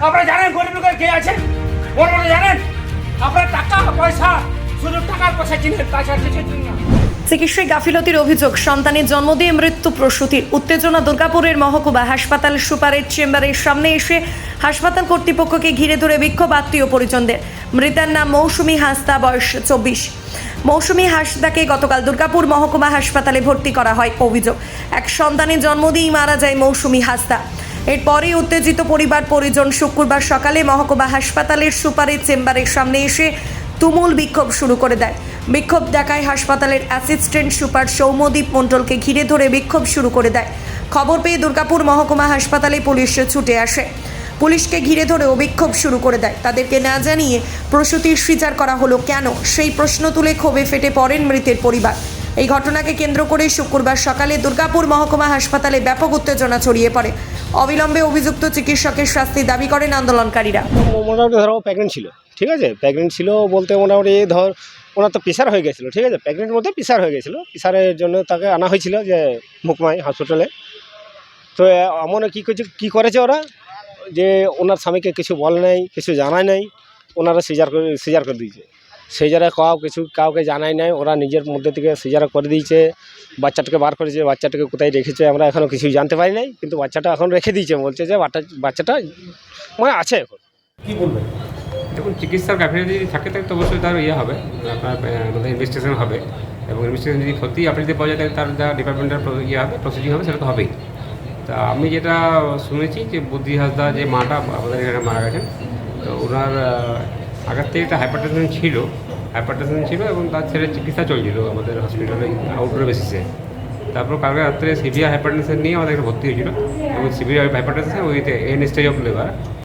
আপনারা জানেন গরিব লোকের কে আছে? ওনারা জানেন? আপনার টাকা পয়সা, শুধু টাকার পয়সা চিনেন, তাছাড়া কিছু চিনেন না। চিকিৎসায় গাফিলতির অভিযোগ, সন্তানের জন্ম দিয়ে মৃত্যু প্রসূতির। উত্তেজনা দুর্গাপুরের মহকুমা হাসপাতাল সুপারের চেম্বারের সামনে এসে হাসপাতাল কর্তৃপক্ষকে ঘিরে ধরে বিক্ষোভ আত্মীয় পরিজনদের। মৃতার নাম মৌসুমী হাঁসদা, বয়স 24। মৌসুমী হাঁসদাকে গতকাল দুর্গাপুর মহকুমা হাসপাতালে ভর্তি করা হয়। অভিযোগ, এক সন্তানের জন্ম দিয়েই মারা যায় মৌসুমী হাঁসদা। এরপরই উত্তেজিত পরিবার পরিজন শুক্রবার সকালে মহকুমা হাসপাতালের সুপারের চেম্বারের সামনে এসে তুমুল বিক্ষোভ শুরু করে দেয়। বিক্ষোভ দেখায় হাসপাতালের অ্যাসিস্ট্যান্ট সুপার সৌম্যদীপ মণ্ডলকে ঘিরে ধরে বিক্ষোভ শুরু করে দেয়। খবর পেয়ে দুর্গাপুর মহকুমা হাসপাতালে পুলিশ ছুটে আসে। পুলিশকে ঘিরে ধরেও বিক্ষোভ শুরু করে দেয়। তাদেরকে না জানিয়ে প্রসূতির সিজার করা হলো কেন, সেই প্রশ্ন তুলে ক্ষোভে ফেটে পড়েন মৃতের পরিবার। এই ঘটনাকে কেন্দ্র করে শুক্রবার সকালে দুর্গাপুর মহকুমা হাসপাতালে ব্যাপক উত্তেজনা ছড়িয়ে পড়ে। অবিলম্বে অভিযুক্ত চিকিৎসকের শাস্তি দাবি করেন আন্দোলনকারীরা। মোটামুটি ধরো প্রেগনেন্ট ছিল, ঠিক আছে। প্রেগনেন্ট ছিল বলতে মোটামুটি ধর ওনার তো প্রেশার হয়ে গেছিলো, ঠিক আছে। প্রেগনেন্টের মধ্যে প্রেশার হয়ে গেছিলো, প্রেশারের জন্য তাকে আনা হয়েছিল যে মুকমাই হসপিটালে। তো এমন কী করেছে ওরা যে ওনার স্বামীকে কিছু বলে নাই, কিছু জানায় নাই, ওনারা সিজার করে দিয়েছে। সিজারে কাউকে জানায় নাই, ওরা নিজের মধ্যে থেকে সিজার করে দিয়েছে। বাচ্চাটাকে বার করেছে, বাচ্চাটাকে কোথায় রেখেছে আমরা এখনও কিছুই জানতে পারি নাই, কিন্তু বাচ্চাটা এখন রেখে দিয়েছে। বলছে যে বাচ্চাটা মানে আছে এখন। কি বলবেন? দেখুন, চিকিৎসার গাফিলতি যদি থাকে তাহলে তো অবশ্যই তার ইয়ে হবে, আপনার আমাদের ইনভেস্টিগেশন হবে, এবং ইনভেস্টিগেশন যদি সত্যিই আপনি পাওয়া যায় তাহলে তার যা ডিপার্টমেন্টের ইয়ে হবে, প্রসিডিং হবে, সেটা তো হবেই। তা আমি যেটা শুনেছি যে বুদ্ধি হাঁসদা যে মাটা আমাদের এখানে মারা গেছেন, তো ওনার আগের থেকে একটা হাইপারটেনশন ছিল এবং তার ছেলে চিকিৎসা চলছিল আমাদের হসপিটালে আউটডোর বেসিসে। তারপর কালকে রাত্রে সিভিয়ার হাইপারটেনশন নিয়ে আমাদের এখানে ভর্তি হয়েছিল, এবং severe hypertension with end stage of liver.